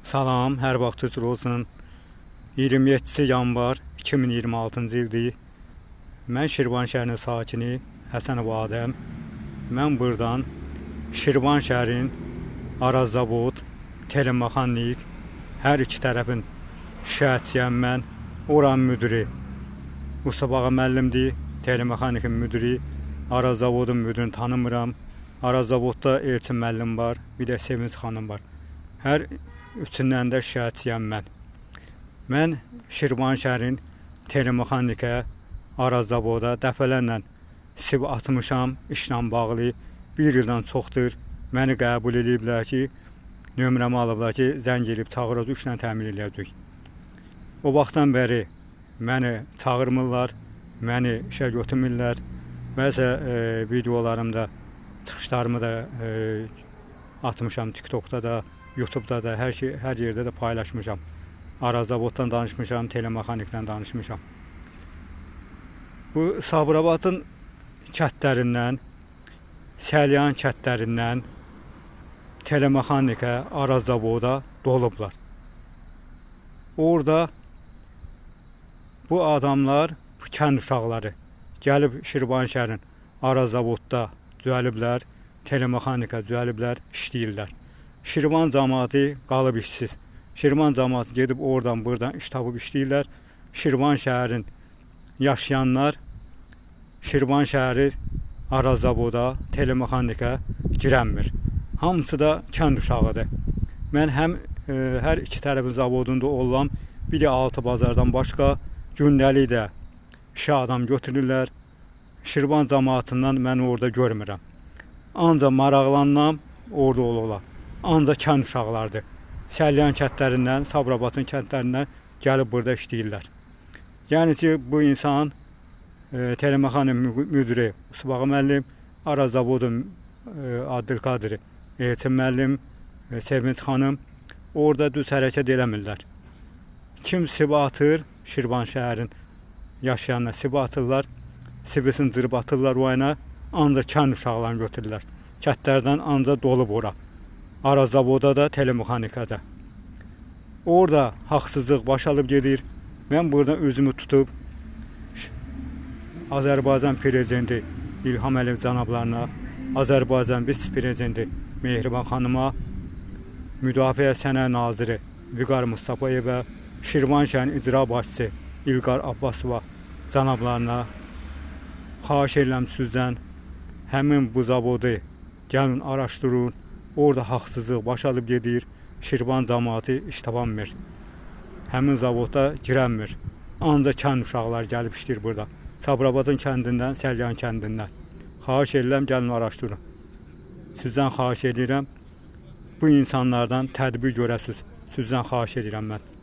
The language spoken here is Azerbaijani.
Salam, hər vaxtınız olsun. 27 yanvar 2026-cı ildir. Mən Şirvan şəhərinin sakini Həsənov Adəm. Mən buradan Şirvan şəhərin Araz Zavod, Telemexanik, hər iki tərəfin şikayətçiyəm mən. Oranın müdürü Mustafa müəllimdir, Telemexanikin müdürü. Araz Zavodun müdürünü tanımıram. Araz Zavodda Elçin müəllim var, bir də Sevinç xanım var. Hər üçündən də şikayətçiyəm mən. Mən Şirvan şəhərin Telemexanikə, Araz Zavoda dəfələrlə siv atmışam, işlə bağlı. Bir ildən çoxdur məni qəbul ediblər ki, nömrəmi alıblar ki, zəng edib çağıracaq, işlə təmin edəcək. O vaxtdan bəri məni çağırmırlar, məni işə götürmürlər. Bəzi videolarımda, çıxışlarımı da atmışam TikTokda da, YouTube'da da, hər yerdə də paylaşmışam. Araz Zavoddan danışmışam, Telemexanikdən danışmışam. Bu Sabirabadın kəndlərindən, Səlyan kəndlərindən Telemexanikə, Araz Zavoda dolublar. Orada bu adamlar, bu kənd uşaqları gəlib Şirvan şəhərin Araz Zavodda düzəliblər, Telemexanikə düzəliblər, işləyirlər. Şirvan cəmaəti qalıb işsiz. Şirvan cəmaəti gedib oradan buradan iş tapıb işləyirlər. Şirvan şəhərin yaşayanlar Şirvan şəhəri Araz Zavoda, Telemexanikə girənmir. Hamısı da kənd uşağıdır. Mən həm hər iki tərəfin zavodunda olam, bir də altı bazardan başqa gündəlik də işə adam götürürlər. Şirvan cəmaətindən mən orada görmürəm. Ancaq maraqlanmam orada ola. Ancaq kənd uşaqlardır. Səlyan kəndlərindən, Sabirabadın kəndlərindən gəlib burada işləyirlər. Yəni ki, bu insan Telemexanik müdürü Mustafa müəllim, Araz Zavodun Abdülkadir Elçin müəllim, Sevinç xanım orada düz hərəkət eləmirlər. Kim siv atır, Şirvan şəhərin yaşayanlar siv atırlar, sivisini cırıb atırlar o yana, ancaq kənd uşaqlarını götürürlər. Kəndlərdən ancaq dolub ora. Araz Zavoda da, Telemexanikədə. Orada haqsızlıq baş alıb gedir. Mən buradan özümü tutub Azərbaycan prezidenti İlham Əliyev cənablarına, Azərbaycan vitse-prezidenti Mehriban xanıma, Müdafiə Sənəd naziri Vüqar Mustafayevə, Şirvan şəhərinin icra başçısı İlqar Abbasova cənablarına xahiş edirəm sizdən, həmin bu zavodu gəlin araşdırın. Orada haqsızlıq baş alıb gedir. Şirvan cəmaəti iş tapamır. Həmin zavodda girənmir. Ancaq kənd uşaqlar gəlib işləyir burada. Sabirabadın kəndindən, Səlyan kəndindən. Xahiş edirəm, gəlin araşdırın. Sizdən xahiş edirəm, bu insanlardan tədbir görəsiniz. Sizdən xahiş edirəm mən.